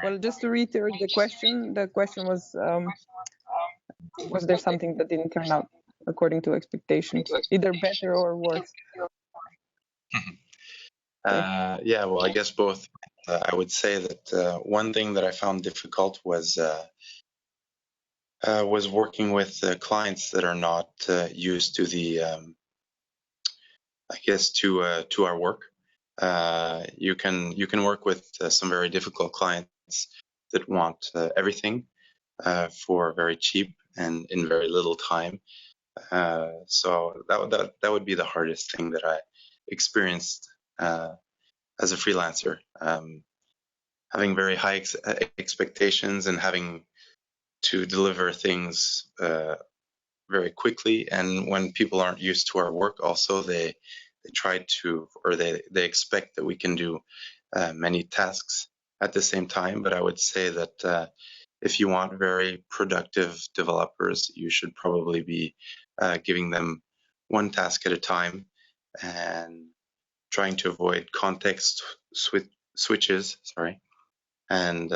Well, just to reiterate the question was there something that didn't turn out according to expectations, either better or worse? Yeah, well, I guess both. I would say that one thing that I found difficult was working with clients that are not used to the, I guess, to our work. You can work with some very difficult clients that want everything for very cheap and in very little time. So that would be the hardest thing that I experienced as a freelancer. Having very high expectations and having to deliver things very quickly. And when people aren't used to our work, also they try to, or they expect that we can do many tasks at the same time. But I would say that if you want very productive developers, you should probably be giving them one task at a time and trying to avoid context switches. Sorry, and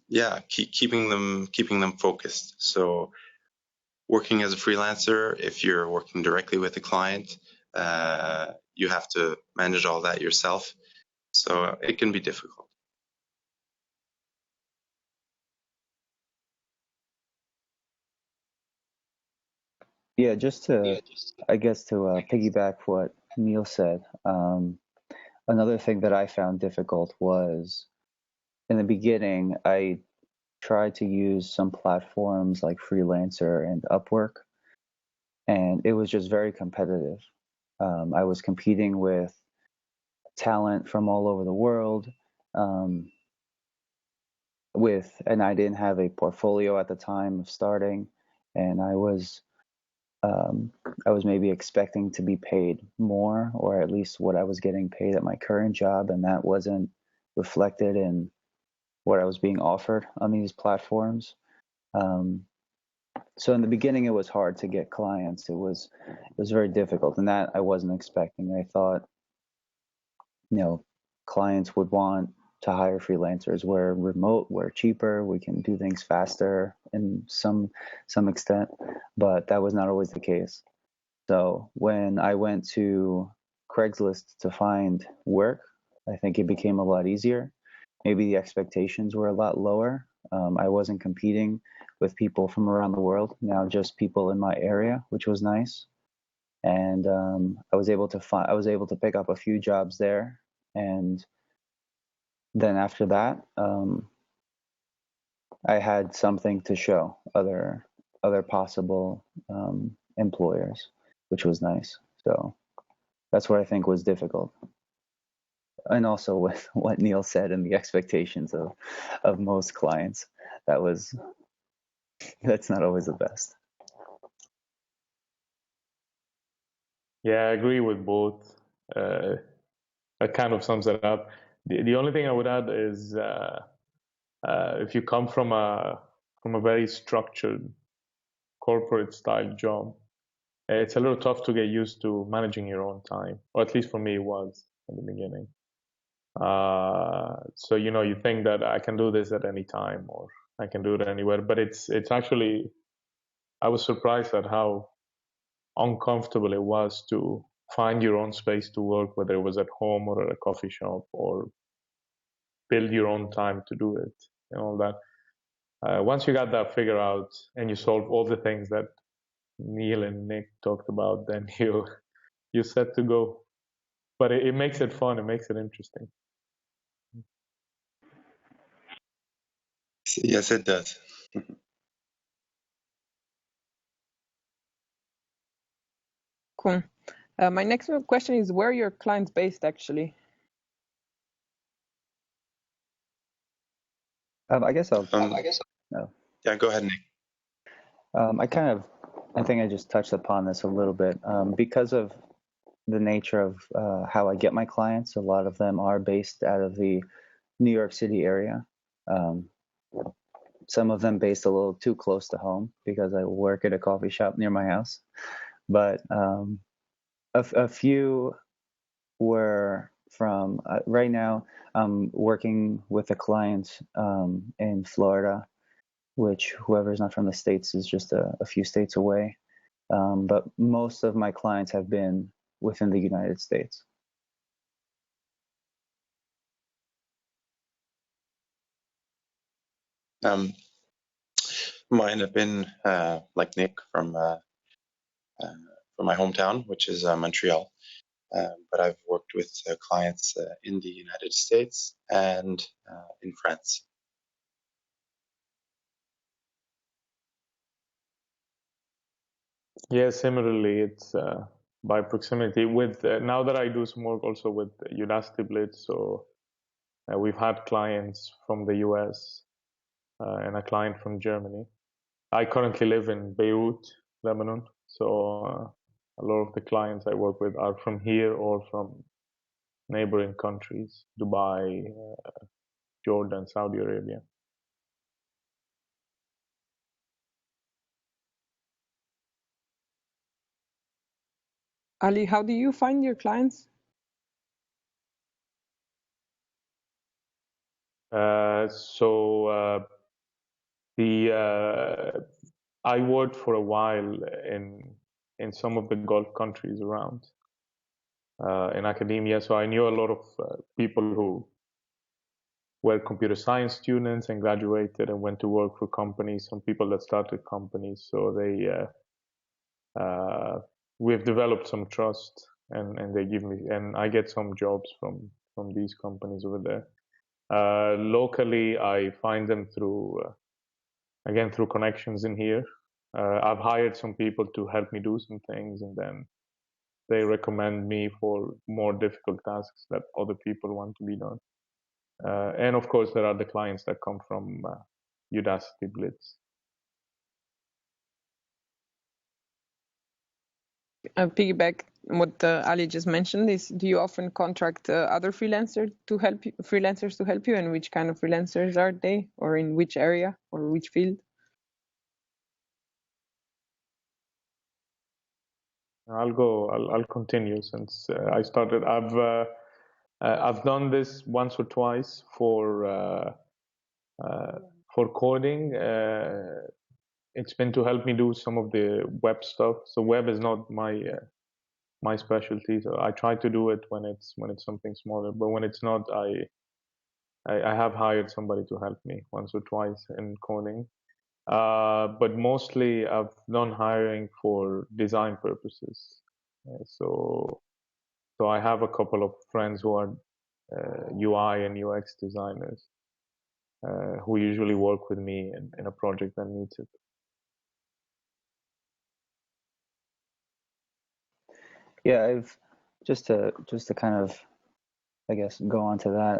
yeah, keeping them focused. So working as a freelancer, if you're working directly with a client, you have to manage all that yourself. So it can be difficult. Yeah, just to, I guess, to piggyback what Neil said, another thing that I found difficult was in the beginning, I tried to use some platforms like Freelancer and Upwork, and it was just very competitive. I was competing with talent from all over the world, and I didn't have a portfolio at the time of starting, and I was maybe expecting to be paid more, or at least what I was getting paid at my current job, and that wasn't reflected in what I was being offered on these platforms. So in the beginning, it was hard to get clients. It was very difficult, and that I wasn't expecting. I thought, clients would want to hire freelancers. We're remote, we're cheaper, we can do things faster in some extent, but that was not always the case. So when I went to Craigslist to find work, I think it became a lot easier. Maybe the expectations were a lot lower. I wasn't competing with people from around the world, now just people in my area, which was nice. And I was able to pick up a few jobs there, and then after that, I had something to show other possible employers, which was nice. So that's what I think was difficult. And also with what Neil said and the expectations of most clients, that's not always the best. Yeah, I agree with both. That kind of sums it up. The only thing I would add is if you come from a very structured corporate style job, it's a little tough to get used to managing your own time, or at least for me it was in the beginning. So you think that I can do this at any time, or I can do it anywhere, but it's actually, I was surprised at how uncomfortable it was to find your own space to work, whether it was at home or at a coffee shop, or build your own time to do it and all that. Once you got that figured out and you solve all the things that Neil and Nick talked about, then you're set to go. But it makes it fun. It makes it interesting. Yes, it does. Cool. My next question is, where are your clients based, actually? I guess I'll. No. Yeah, go ahead, Nick. I think I just touched upon this a little bit. Because of the nature of how I get my clients, a lot of them are based out of the New York City area. Some of them based a little too close to home because I work at a coffee shop near my house. But a few were from right now. I'm working with a client in Florida, which whoever's not from the States is just a few states away. But most of my clients have been within the United States. Mine have been like Nick from my hometown, which is Montreal. But I've worked with clients in the United States and in France. Yeah, similarly, it's by proximity. With now that I do some work also with Udacity Blitz, so we've had clients from the US and a client from Germany. I currently live in Beirut, Lebanon, so a lot of the clients I work with are from here or from neighboring countries, Dubai, Jordan, Saudi Arabia. Ali, how do you find your clients? I worked for a while in some of the Gulf countries around in academia, so I knew a lot of people who were computer science students and graduated and went to work for companies. Some people that started companies, so we've developed some trust, and they give me, and I get some jobs from these companies over there. Locally, I find them through again through connections in here. I've hired some people to help me do some things, and then they recommend me for more difficult tasks that other people want to be done. And of course, there are the clients that come from Udacity Blitz. Piggyback what Ali just mentioned is, do you often contract other freelancers to help you, and which kind of freelancers are they, or in which area or which field? I'll continue since I started. I've done this once or twice for coding. It's been to help me do some of the web stuff. So web is not my specialty. So I try to do it when it's something smaller. But when it's not, I have hired somebody to help me once or twice in coding. But mostly I've done hiring for design purposes. So I have a couple of friends who are UI and UX designers who usually work with me in a project that needs it. Yeah, I've just to kind of, I guess, go on to that.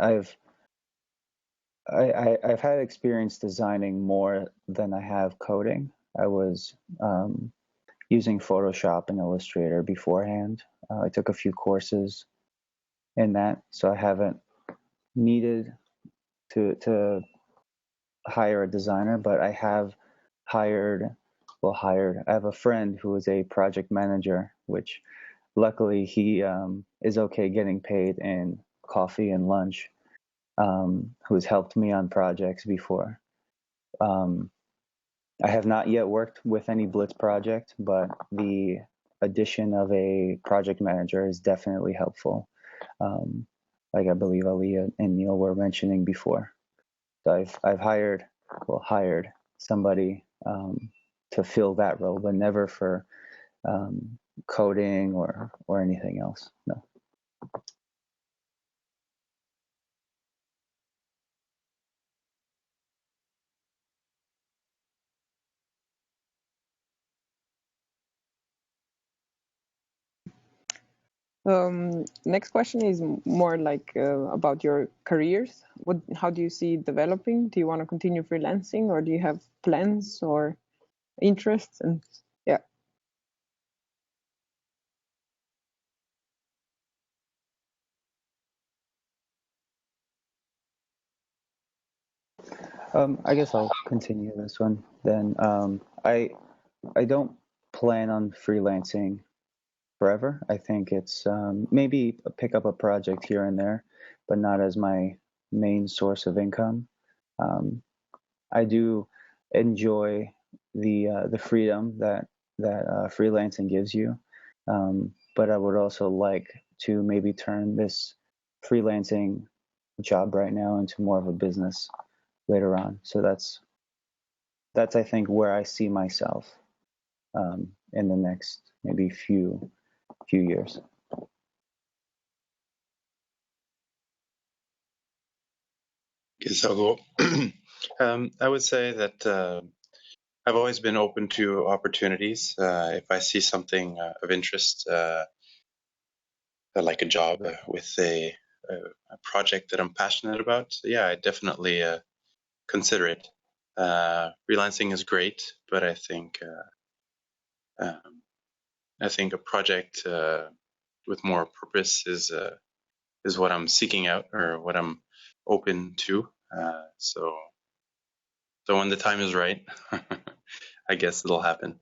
I've had experience designing more than I have coding. I was using Photoshop and Illustrator beforehand. I took a few courses in that, so I haven't needed to hire a designer, but I have hired. I have a friend who is a project manager, which luckily he is okay getting paid in coffee and lunch, who's helped me on projects before. I have not yet worked with any Blitz project, but the addition of a project manager is definitely helpful. Like I believe Ali and Neil were mentioning before. So I've hired somebody to fill that role, but never for coding or anything else. No. Next question is more like about your careers. How do you see it developing? Do you want to continue freelancing, or do you have plans or interests? And yeah. I guess I'll continue this one then. I don't plan on freelancing forever. I think it's maybe pick up a project here and there, but not as my main source of income. I do enjoy the freedom that freelancing gives you, but I would also like to maybe turn this freelancing job right now into more of a business later on. So that's I think where I see myself in the next maybe few years. Guess I'll go. I would say that I've always been open to opportunities. If I see something of interest, like a job with a project that I'm passionate about, so yeah, I definitely consider it. Freelancing is great, but I think a project with more purpose is what I'm seeking out or what I'm open to. So when the time is right, I guess it'll happen.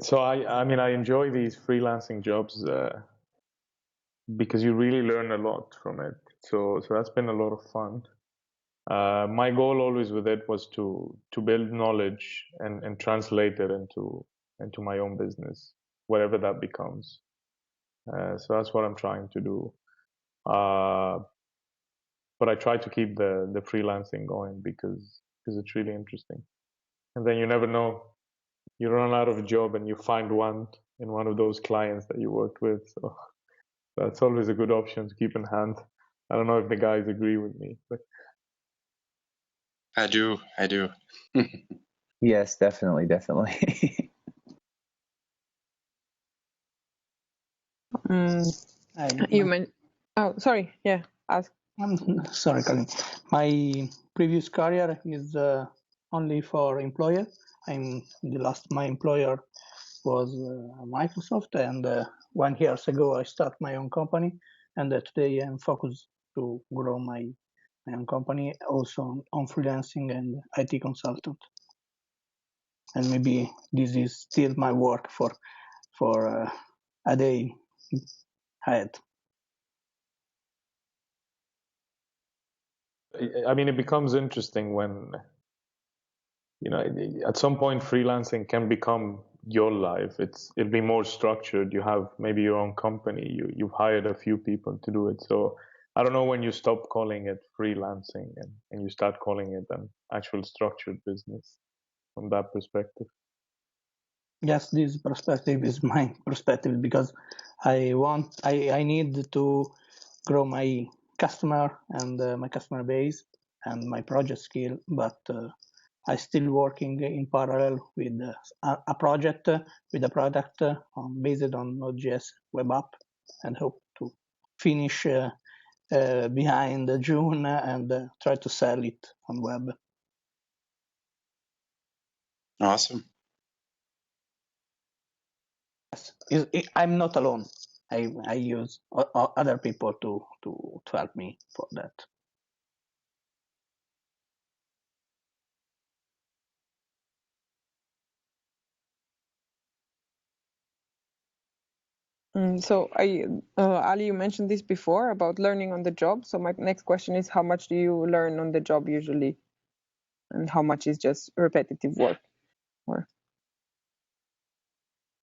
So I mean, I enjoy these freelancing jobs because you really learn a lot from it. So that's been a lot of fun. My goal always with it was to build knowledge and translate it into my own business, whatever that becomes. So that's what I'm trying to do. But I try to keep the freelancing going because it's really interesting. And then you never know. You run out of a job and you find one in one of those clients that you worked with. So that's always a good option to keep in hand. I don't know if the guys agree with me, but I do. Yes, definitely. You meant? Oh, sorry. Yeah, ask. Sorry, Colin. My previous career is only for employer. My employer was Microsoft, and 1 year ago I started my own company, and today I'm focused to grow my own company, also on freelancing and IT consultant. And maybe this is still my work for a day ahead. I mean, it becomes interesting when, at some point freelancing can become your life. It'll be more structured. You have maybe your own company. You've hired a few people to do it. So I don't know when you stop calling it freelancing and you start calling it an actual structured business from that perspective. Yes, this perspective is my perspective because I need to grow my customer and my customer base and my project skill, but I still working in parallel with a project with a product based on Node.js web app, and hope to finish behind June and try to sell it on web. Awesome. Yes, I'm not alone. I use other people to help me for that. So Ali, you mentioned this before about learning on the job. So my next question is, how much do you learn on the job usually, and how much is just repetitive work? Or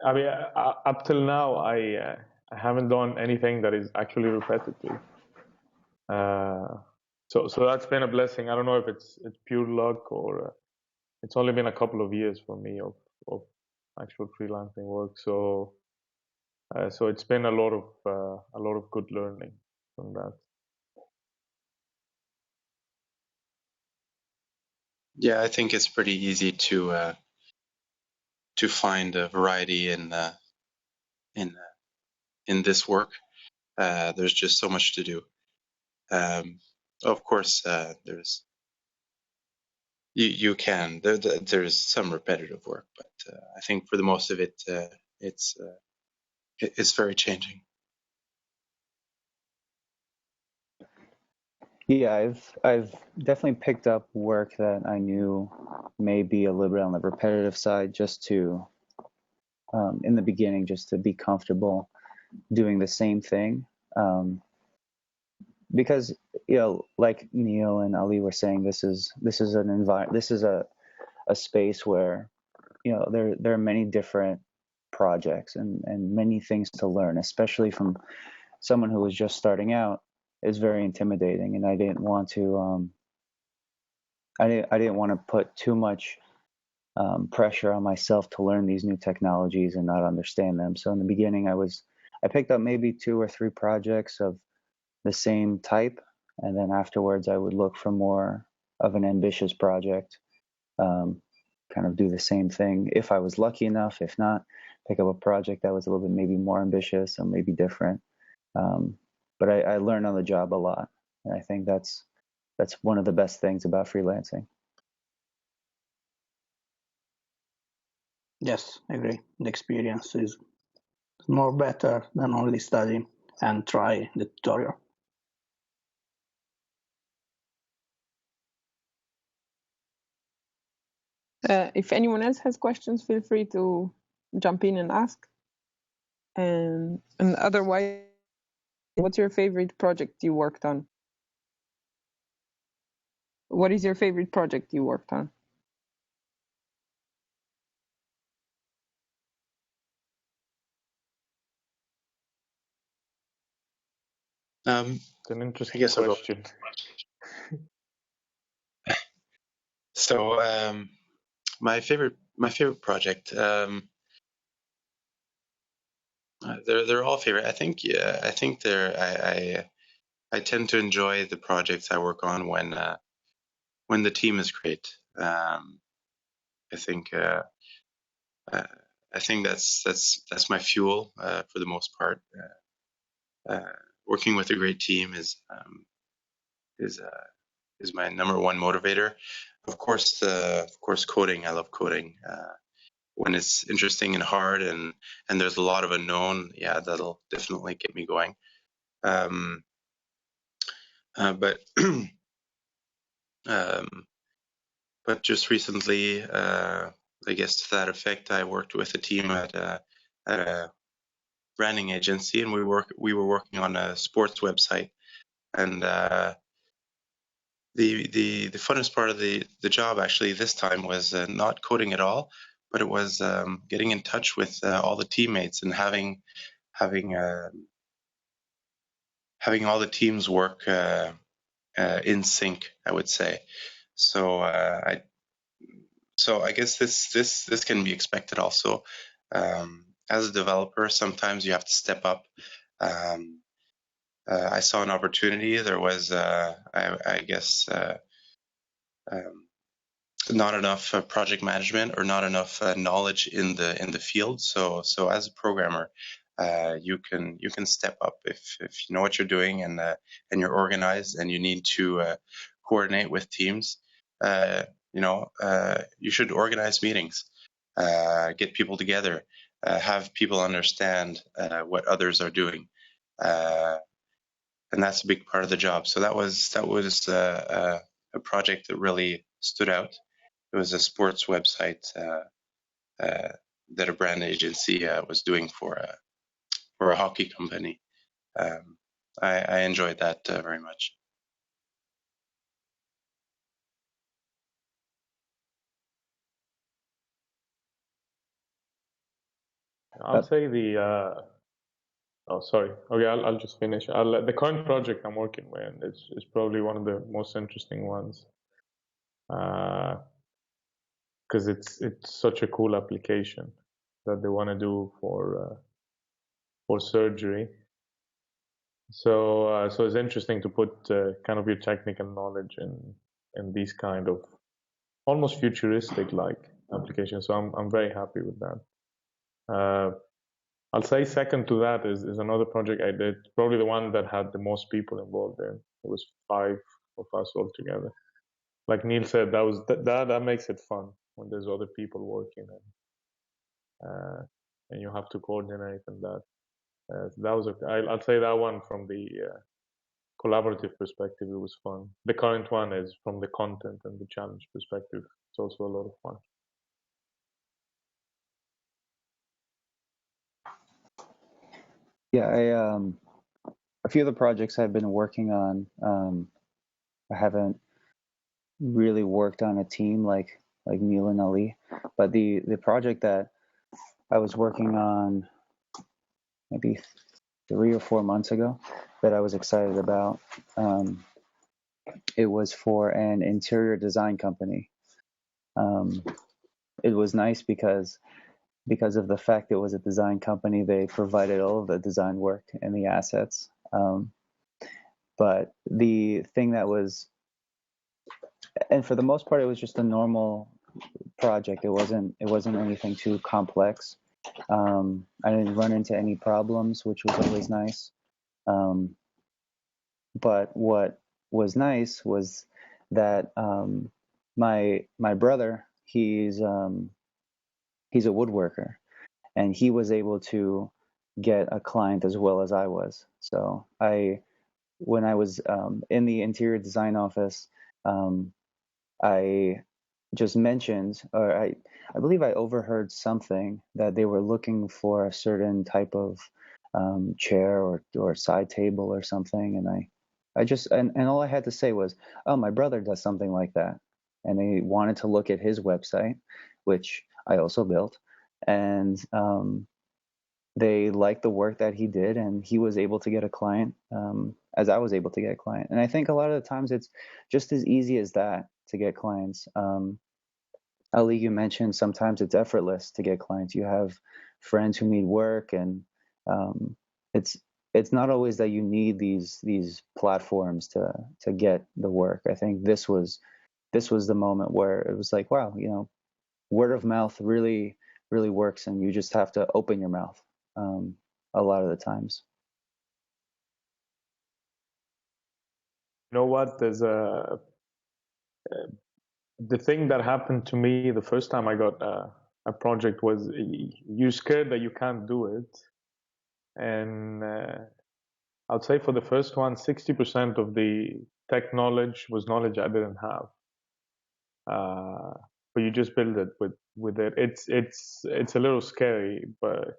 I mean, up till now, I haven't done anything that is actually repetitive. So that's been a blessing. I don't know if it's pure luck or it's only been a couple of years for me of actual freelancing work. So it's been a lot of good learning from that. Yeah, I think it's pretty easy to find a variety in this work. There's just so much to do. Of course, there's some repetitive work, but I think for the most of it, it's very changing. Yeah, I've definitely picked up work that I knew may be a little bit on the repetitive side, just to in the beginning, just to be comfortable doing the same thing. Because like Neil and Ali were saying, this is an environment, this is a space where there are many different projects and many things to learn, especially from someone who was just starting out. Is very intimidating, and I didn't want to I didn't want to put too much pressure on myself to learn these new technologies and not understand them. So in the beginning, I picked up maybe 2 or 3 projects of the same type, and then afterwards I would look for more of an ambitious project, kind of do the same thing if I was lucky enough. If not, pick up a project that was a little bit maybe more ambitious or maybe different. But I learned on the job a lot, and I think that's one of the best things about freelancing. Yes, I agree. The experience is more better than only study and try the tutorial. If anyone else has questions, feel free to jump in and ask. And otherwise, what's your favorite project you worked on? What is your favorite project you worked on? It's an interesting I guess I'll go. question. So my favorite project. They're all favorite. I think I tend to enjoy the projects I work on when the team is great. I think that's my fuel for the most part. Working with a great team is my number one motivator. Of course, coding. I love coding. When it's interesting and hard and there's a lot of unknown, yeah, that'll definitely get me going. But but just recently, I guess to that effect, I worked with a team at a branding agency, and we were working on a sports website. And the funnest part of the job actually this time was not coding at all, but it was getting in touch with all the teammates and having all the teams work in sync, I would say. So I guess this can be expected also. As a developer, sometimes you have to step up. I saw an opportunity. There was, I guess, not enough project management or not enough knowledge in the field. So as a programmer, you can step up if you know what you're doing and you're organized and you need to coordinate with teams. You should organize meetings, get people together, have people understand what others are doing, and that's a big part of the job. So that was a project that really stood out. It was a sports website that a brand agency was doing for a hockey company. I enjoyed that very much. I'll say the. Oh, sorry. Okay, I'll just finish. The current project I'm working with is probably one of the most interesting ones, because it's such a cool application that they want to do for surgery. So it's interesting to put kind of your technical knowledge in these kind of almost futuristic like applications. So I'm very happy with that. I'll say second to that is another project I did, probably the one that had the most people involved in. It was 5 of us all together. Like Neil said, that makes it fun when there's other people working and you have to coordinate and that. That was I'll say that one from the collaborative perspective, it was fun. The current one is from the content and the challenge perspective. It's also a lot of fun. Yeah, a few of the projects I've been working on, I haven't really worked on a team like Neil and Ali, but the project that I was working on maybe 3 or 4 months ago that I was excited about, it was for an interior design company. It was nice because of the fact it was a design company, they provided all of the design work and the assets. But the thing that was, and for the most part, it was just a normal project. It wasn't anything too complex. I didn't run into any problems, which was always nice. But what was nice was that my brother, he's a woodworker, and he was able to get a client as well as I was. So when I was in the interior design office, I just mentioned, or I believe I overheard something that they were looking for a certain type of chair or side table or something, and I just and all I had to say was, oh, my brother does something like that, and they wanted to look at his website, which I also built, and they liked the work that he did, and he was able to get a client, as I was able to get a client. And I think a lot of the times it's just as easy as that to get clients. Ali, you mentioned sometimes it's effortless to get clients. You have friends who need work, and it's not always that you need these platforms to get the work. I think this was the moment where it was like, wow, word of mouth really works, and you just have to open your mouth a lot of the times. You know what? There's the thing that happened to me the first time I got a project was you're scared that you can't do it, and I'd say for the first one, 60% of the tech knowledge was knowledge I didn't have. But you just build it with it. It's a little scary, but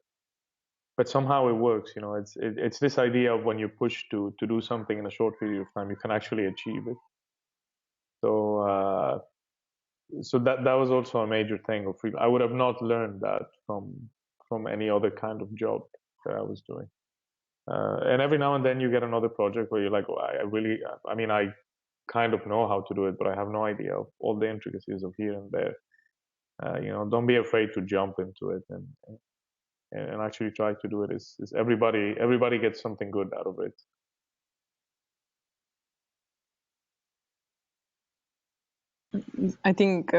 somehow it works. It's this idea of when you push to do something in a short period of time, you can actually achieve it. So that was also a major thing of I would have not learned that from any other kind of job that I was doing. And every now and then you get another project where you're like, oh, I kind of know how to do it, but I have no idea of all the intricacies of here and there. Don't be afraid to jump into it and actually try to do it. Is everybody gets something good out of it. I think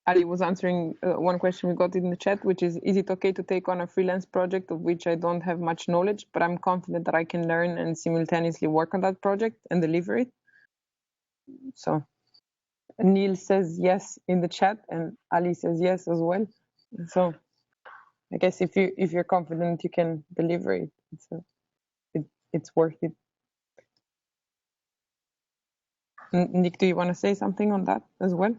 Ali was answering one question we got in the chat, which is it okay to take on a freelance project of which I don't have much knowledge, but I'm confident that I can learn and simultaneously work on that project and deliver it? So Neil says yes in the chat, and Ali says yes as well. So I guess if you're confident you can deliver it, it's worth it. Nick, do you want to say something on that as well?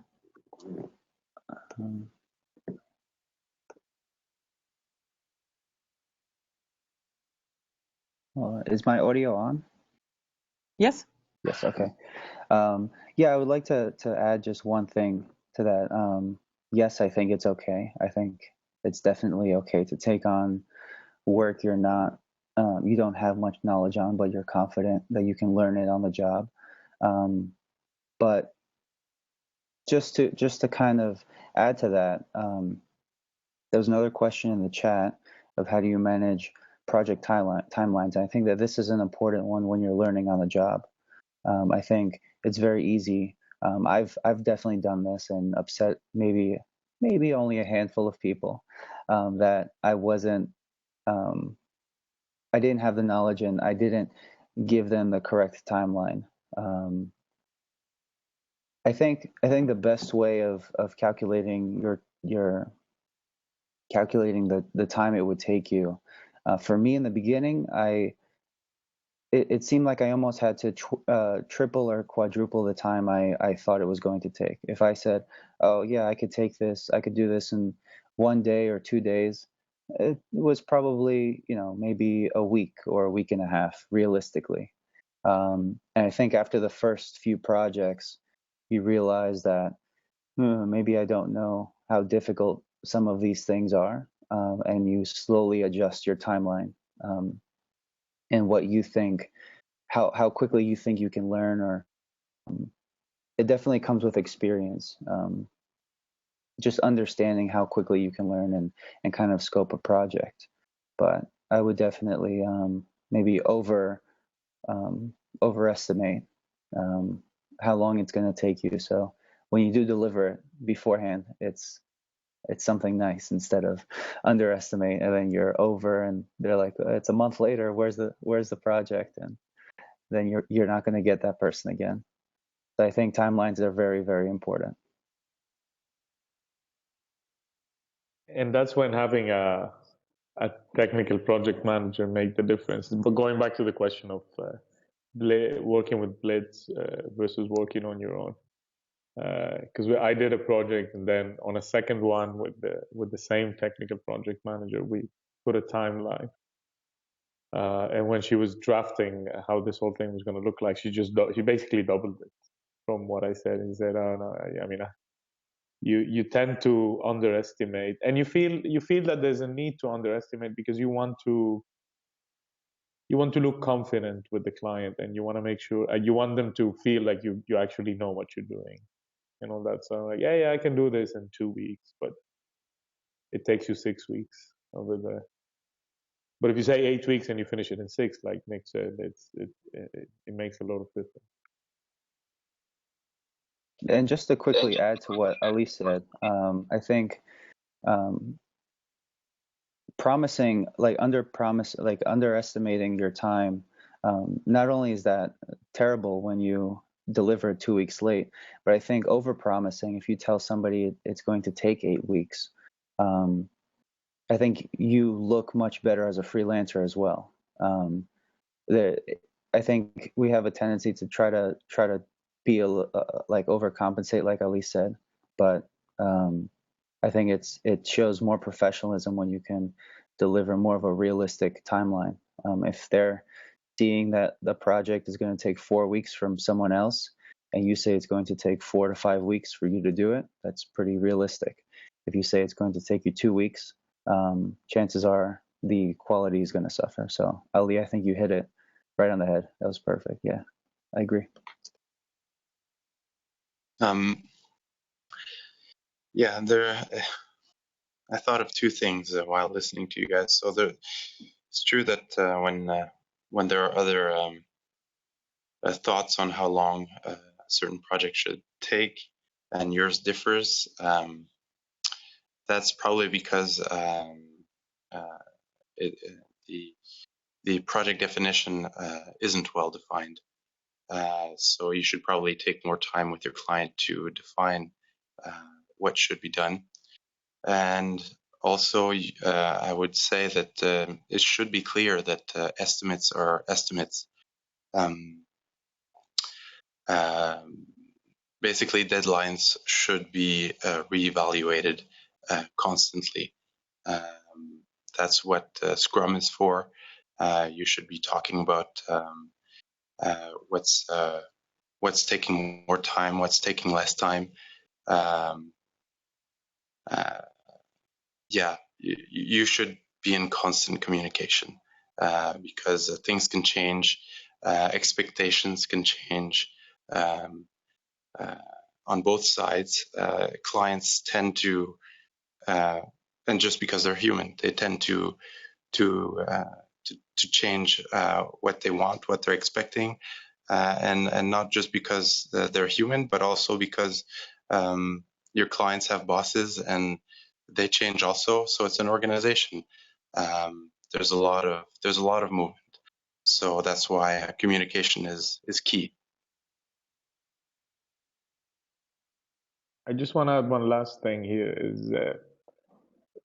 Is my audio on? Yes. Yes. Okay. Yeah, I would like to add just one thing to that. Yes, I think it's okay. I think it's definitely okay to take on work you don't have much knowledge on, but you're confident that you can learn it on the job. But just to kind of add to that, there was another question in the chat of how do you manage project timelines. And I think that this is an important one when you're learning on the job. I think it's very easy. I've definitely done this and upset maybe only a handful of people that I didn't have the knowledge and I didn't give them the correct timeline. I think the best way of calculating calculating the time it would take you, for me in the beginning, it seemed like I almost had to triple or quadruple the time I thought it was going to take. If I said, oh yeah, I could take this, I could do this in 1 day or 2 days, it was probably, maybe a week or a week and a half realistically. And I think after the first few projects, you realize that maybe I don't know how difficult some of these things are, and you slowly adjust your timeline, and what you think, how quickly you think you can learn, or it definitely comes with experience. Just understanding how quickly you can learn and kind of scope a project. But I would definitely maybe overestimate how long it's going to take you. So when you do deliver it beforehand, it's something nice instead of underestimate, and then you're over and they're like, it's a month later, where's the project? And then you're not going to get that person again. So I think timelines are very, very important. And that's when having a technical project manager make the difference. But going back to the question of working with Blitz versus working on your own, because I did a project, and then on a second one with the same technical project manager, we put a timeline. And when she was drafting how this whole thing was going to look like, she basically doubled it from what I said, and said, "Oh no, I mean, you tend to underestimate, and you feel that there's a need to underestimate because you want to look confident with the client, and you want to make sure you want them to feel like you actually know what you're doing, and all that. So like, yeah, I can do this in 2 weeks, but it takes you 6 weeks over there. But if you say 8 weeks and you finish it in 6, like Nick said, it makes a lot of difference. And just to quickly add to what Ali said, I think promising, like underestimating your time, not only is that terrible when you deliver 2 weeks late, but I think over promising, if you tell somebody it's going to take 8 weeks, I think you look much better as a freelancer as well. I think we have a tendency to try to be like overcompensate, like Ali said, but I think it shows more professionalism when you can deliver more of a realistic timeline. If they're seeing that the project is going to take 4 weeks from someone else, and you say it's going to take 4 to 5 weeks for you to do it, that's pretty realistic. If you say it's going to take you 2 weeks, chances are the quality is going to suffer. So Ali, I think you hit it right on the head. That was perfect. Yeah, I agree. Yeah, I thought of two things while listening to you guys. So it's true that when there are other thoughts on how long a certain project should take, and yours differs, that's probably because the project definition isn't well defined. So you should probably take more time with your client to define what should be done. And also, I would say that it should be clear that estimates are estimates. Basically, deadlines should be reevaluated constantly. That's what Scrum is for. You should be talking about what's taking more time, what's taking less time. Yeah, you should be in constant communication because things can change, expectations can change on both sides. Clients tend to, and just because they're human, they tend to change what they want, what they're expecting, and not just because they're human, but also because your clients have bosses and they change also. So it's an organization. There's a lot of movement. So that's why communication is key. I just want to add one last thing here is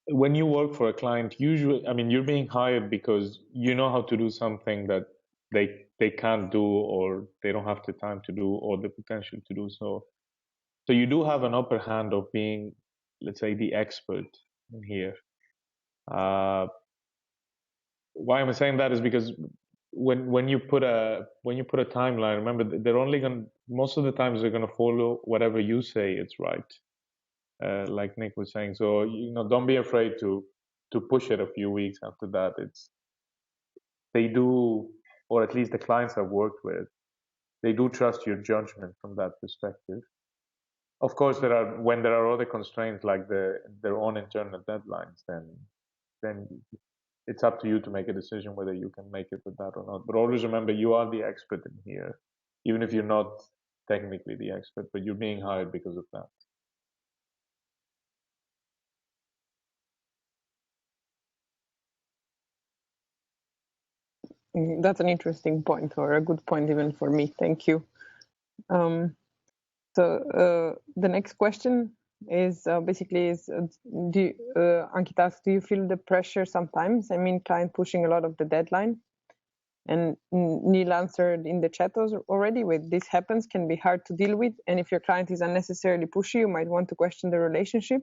when you work for a client, usually, I mean, you're being hired because you know how to do something that they can't do, or they don't have the time to do, or the potential to do so. So you do have an upper hand of being, let's say, the expert in here. Why am I saying that is because when you put a timeline, remember they're only going most of the times they're going to follow whatever you say it's right, like Nick was saying. So don't be afraid to push it a few weeks after that. They do, or at least the clients I've worked with, they do trust your judgment from that perspective. Of course, when there are other constraints like their own internal deadlines, then it's up to you to make a decision whether you can make it with that or not. But always remember, you are the expert in here, even if you're not technically the expert, but you're being hired because of that. That's an interesting point, or a good point even for me. Thank you. So the next question is Ankita asks, do you feel the pressure sometimes? I mean, client pushing a lot of the deadline. And Neil answered in the chat already, with this happens, can be hard to deal with. And if your client is unnecessarily pushy, you might want to question the relationship.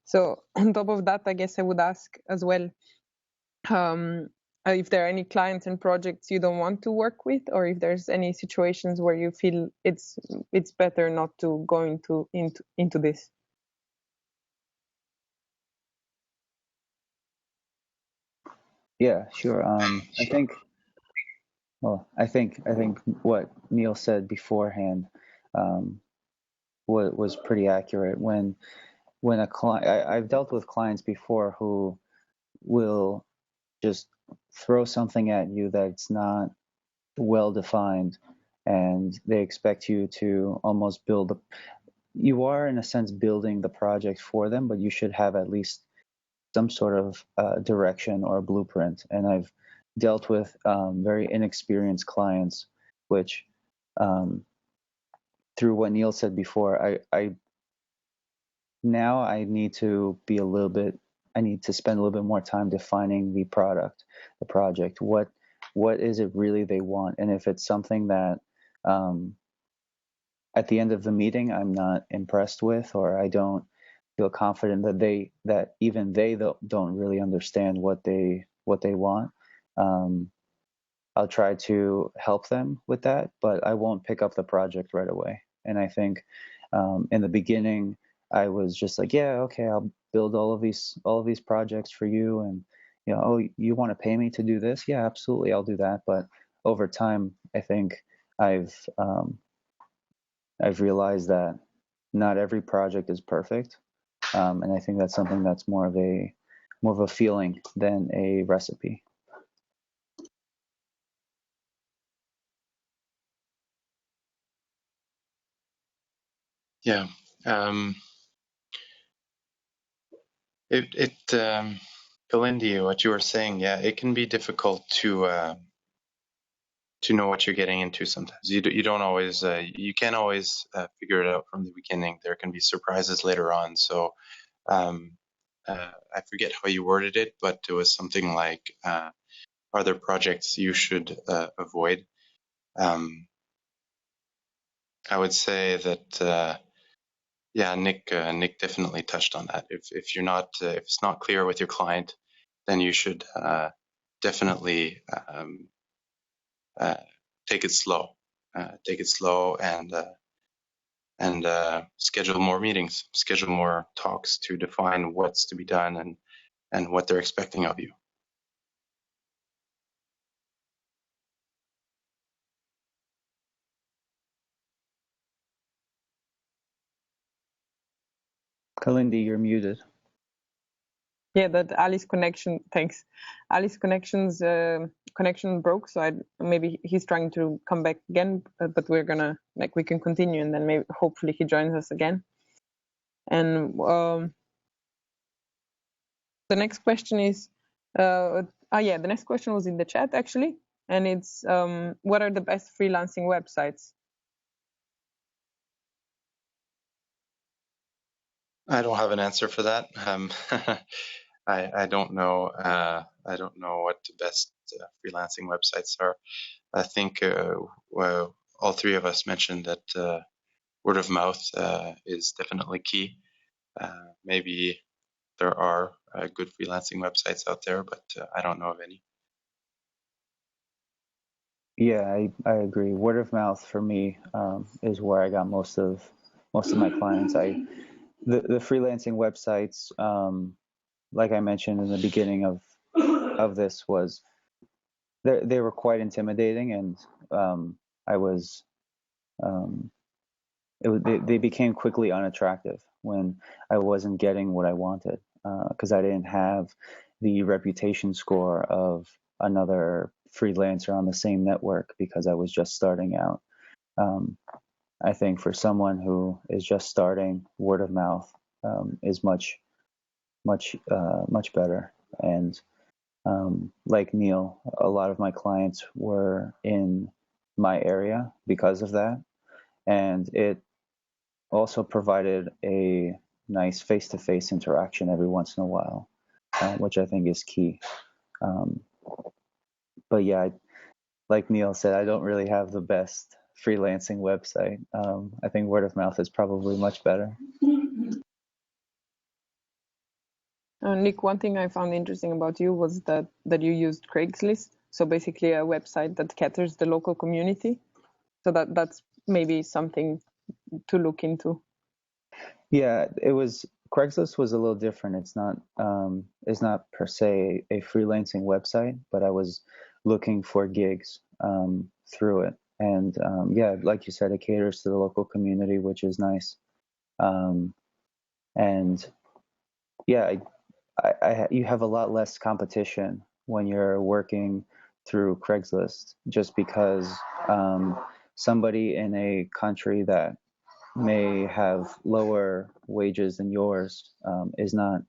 So on top of that, I guess I would ask as well, if there are any clients and projects you don't want to work with, or if there's any situations where you feel it's better not to go into this. Yeah, sure. I think what Neil said beforehand was pretty accurate. When a client, I've dealt with clients before who will just throw something at you that's not well defined, and they expect you to almost you are in a sense building the project for them, but you should have at least some sort of direction or blueprint. And I've dealt with very inexperienced clients, which through what Neil said before, I need to be I need to spend a little bit more time defining the project. What is it really they want? And if it's something that at the end of the meeting I'm not impressed with, or I don't feel confident that even they don't really understand what they want, I'll try to help them with that, but I won't pick up the project right away. And I think in the beginning I was just like, yeah, okay, I'll build all of these projects for you, and oh, you want to pay me to do this? Yeah, absolutely, I'll do that. But over time, I think I've realized that not every project is perfect, and I think that's something that's more of a feeling than a recipe. Yeah. Kalindi, what you were saying, yeah, it can be difficult to know what you're getting into sometimes. You don't always, you can't always figure it out from the beginning. There can be surprises later on. So I forget how you worded it, but it was something like, are there projects you should avoid? I would say that, yeah, Nick definitely touched on that. If it's not clear with your client, then you should definitely take it slow. Take it slow and schedule more meetings, schedule more talks to define what's to be done and what they're expecting of you. Kalindi, you're muted. Yeah, that Ali's connection. Thanks. Ali's connection broke, so maybe he's trying to come back again. But we're gonna we can continue, and then maybe hopefully he joins us again. And the next question is, the next question was in the chat actually, and it's what are the best freelancing websites? I don't have an answer for that. I don't know. I don't know what the best freelancing websites are. I think well, all three of us mentioned that word of mouth is definitely key. Maybe there are good freelancing websites out there, but I don't know of any. Yeah, I agree. Word of mouth for me is where I got most of my clients. The freelancing websites, like I mentioned in the beginning of this, was they were quite intimidating, and I was they became quickly unattractive when I wasn't getting what I wanted because I didn't have the reputation score of another freelancer on the same network because I was just starting out. I think for someone who is just starting, word of mouth is much better. And like Neil, a lot of my clients were in my area because of that, and it also provided a nice face-to-face interaction every once in a while, which I think is key. But yeah, like Neil said, I don't really have the best freelancing website. I think word of mouth is probably much better. Nick, one thing I found interesting about you was that you used Craigslist, so basically a website that caters the local community. So that's maybe something to look into. Yeah, Craigslist was a little different. It's not per se a freelancing website, but I was looking for gigs through it. And yeah, like you said, it caters to the local community, which is nice. And yeah, you have a lot less competition when you're working through Craigslist, just because somebody in a country that may have lower wages than yours is not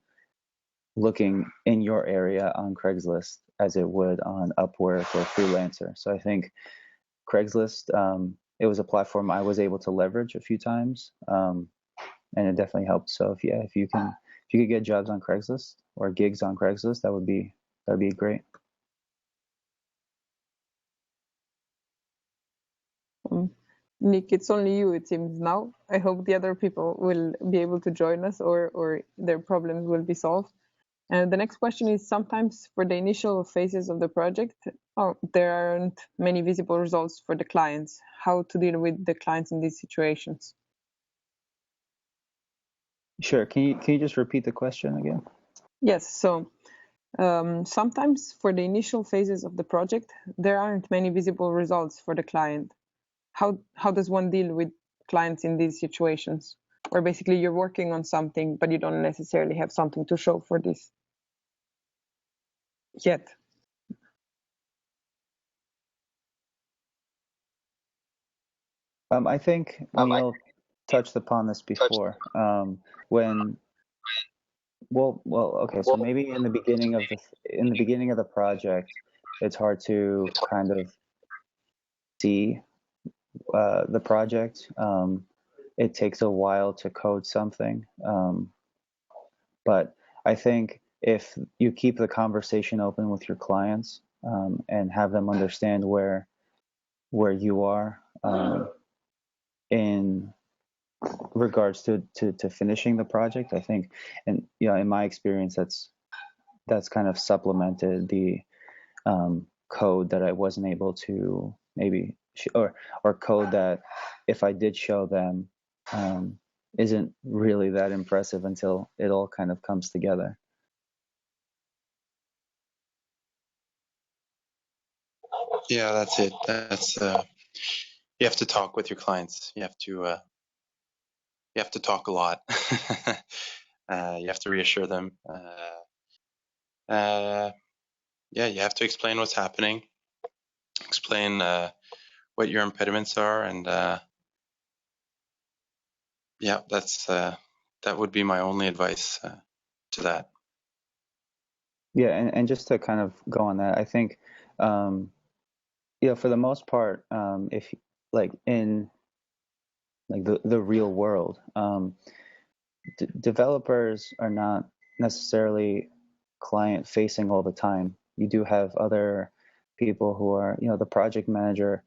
looking in your area on Craigslist as it would on Upwork or Freelancer. So I think Craigslist, it was a platform I was able to leverage a few times, and it definitely helped. So if you could get jobs on Craigslist or gigs on Craigslist, that'd be great. Nick, it's only you, it seems now. I hope the other people will be able to join us, or their problems will be solved. And the next question is, sometimes for the initial phases of the project, there aren't many visible results for the clients. How to deal with the clients in these situations? Sure. Can you just repeat the question again? Yes. So sometimes for the initial phases of the project, there aren't many visible results for the client. How does one deal with clients in these situations, where basically you're working on something, but you don't necessarily have something to show for this yet? I think Neil touched upon this before. Okay. So maybe in the beginning of the project, it's hard to kind of see the project. It takes a while to code something, but I think if you keep the conversation open with your clients and have them understand where you are in regards to finishing the project, I think, and in my experience, that's kind of supplemented the code that I wasn't able to maybe or code that if I did show them isn't really that impressive until it all kind of comes together. Yeah, that's it. That's you have to talk with your clients. You have to talk a lot. You have to reassure them. Yeah, you have to explain what's happening, explain what your impediments are, and yeah, that would be my only advice to that. Yeah, and just to kind of go on that, I think, for the most part, if like in like the real world, developers are not necessarily client facing all the time. You do have other people who are, the project manager,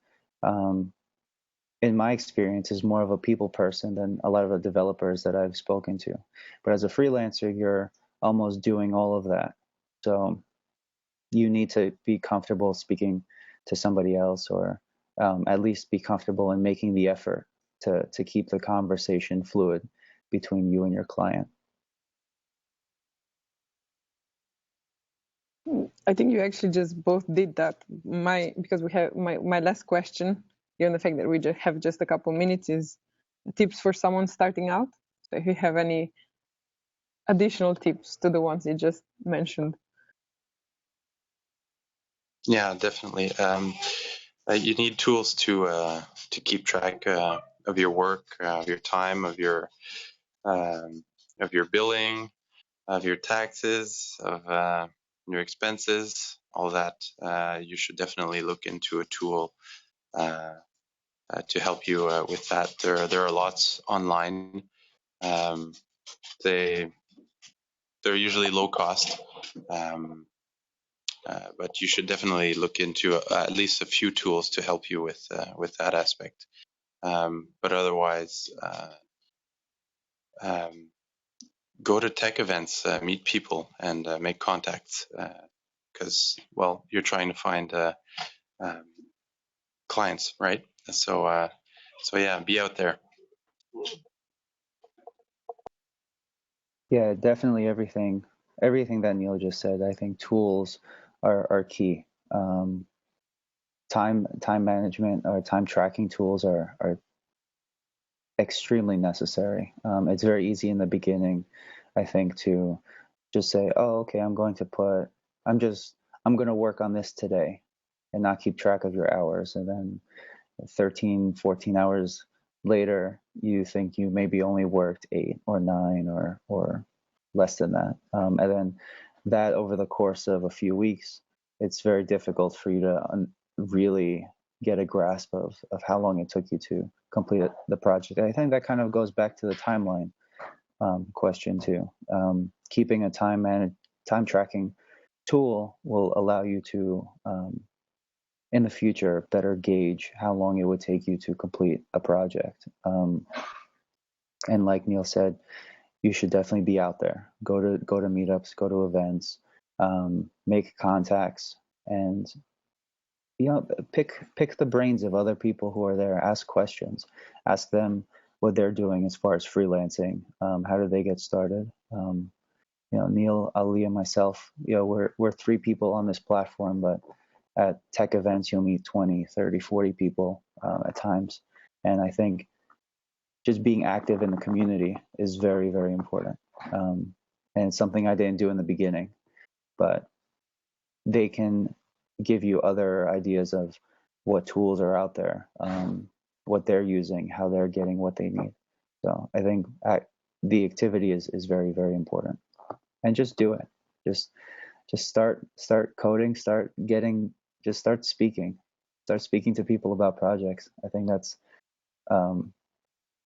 in my experience, is more of a people person than a lot of the developers that I've spoken to. But as a freelancer, you're almost doing all of that. So you need to be comfortable speaking to somebody else, or at least be comfortable in making the effort to keep the conversation fluid between you and your client. I think you actually just both did that. Because we have my last question, given the fact that we just have just a couple minutes, is tips for someone starting out. So if you have any additional tips to the ones you just mentioned. Yeah, definitely. You need tools to keep track of your work, of your time, of your billing, of your taxes, of your expenses, all that. You should definitely look into a tool to help you with that. There are lots online. They're usually low cost, but you should definitely look into at least a few tools to help you with that aspect. But otherwise, go to tech events, meet people, and make contacts. Because you're trying to find clients, right? So yeah, be out there. Yeah, definitely everything that Neil just said. I think tools are key. Time management or time tracking tools are extremely necessary. It's very easy in the beginning, I think, to just say, oh, okay, I'm going to work on this today, and not keep track of your hours. And then 13, 14 hours later, you think you maybe only worked 8 or 9 or less than that. And then that over the course of a few weeks, it's very difficult for you to really get a grasp of how long it took you to complete the project. I think that kind of goes back to the timeline question too. Keeping a time tracking tool will allow you to, in the future, better gauge how long it would take you to complete a project. And like Neil said, you should definitely be out there. Go to meetups, go to events, make contacts, and pick the brains of other people who are there. Ask questions. Ask them what they're doing as far as freelancing. How did they get started? Neil, Ali, and myself, we're 3 people on this platform, but at tech events, you'll meet 20, 30, 40 people at times. And I think just being active in the community is very, very important. And it's something I didn't do in the beginning, but they can give you other ideas of what tools are out there, what they're using, how they're getting what they need. So I think the activity is very, very important. And just do it. Just start coding, start speaking to people about projects. I think that's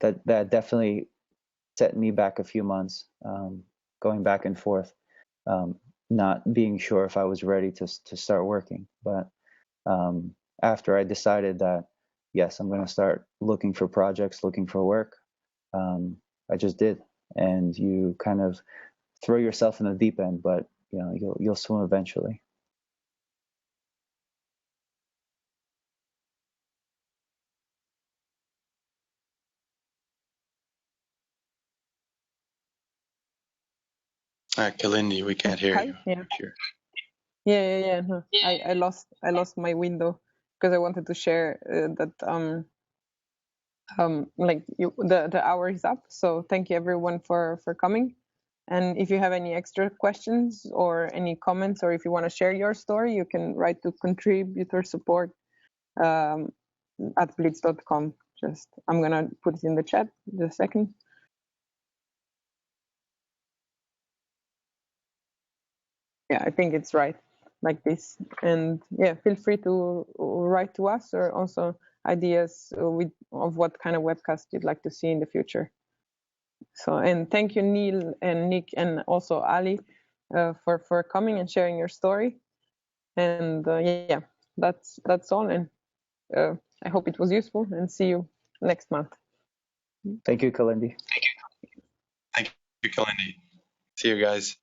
that definitely set me back a few months, going back and forth, not being sure if I was ready to start working. But after I decided that, yes, I'm going to start looking for projects, looking for work, I just did. And you kind of throw yourself in the deep end, but you'll swim eventually. Kalindi, we can't hear you. Yeah. Sure. Yeah. No. I lost my window because I wanted to share that the hour is up. So thank you everyone for coming. And if you have any extra questions or any comments, or if you want to share your story, you can write to contributor support at blitz.com. I'm gonna put it in the chat just a second. Yeah, I think it's right like this. And yeah, feel free to write to us, or also ideas of what kind of webcast you'd like to see in the future. So, and thank you, Neil and Nick, and also Ali, for coming and sharing your story. And yeah, that's all, and I hope it was useful, and see you next month. Thank you, Kalindi. Thank you, Kalindi. See you guys.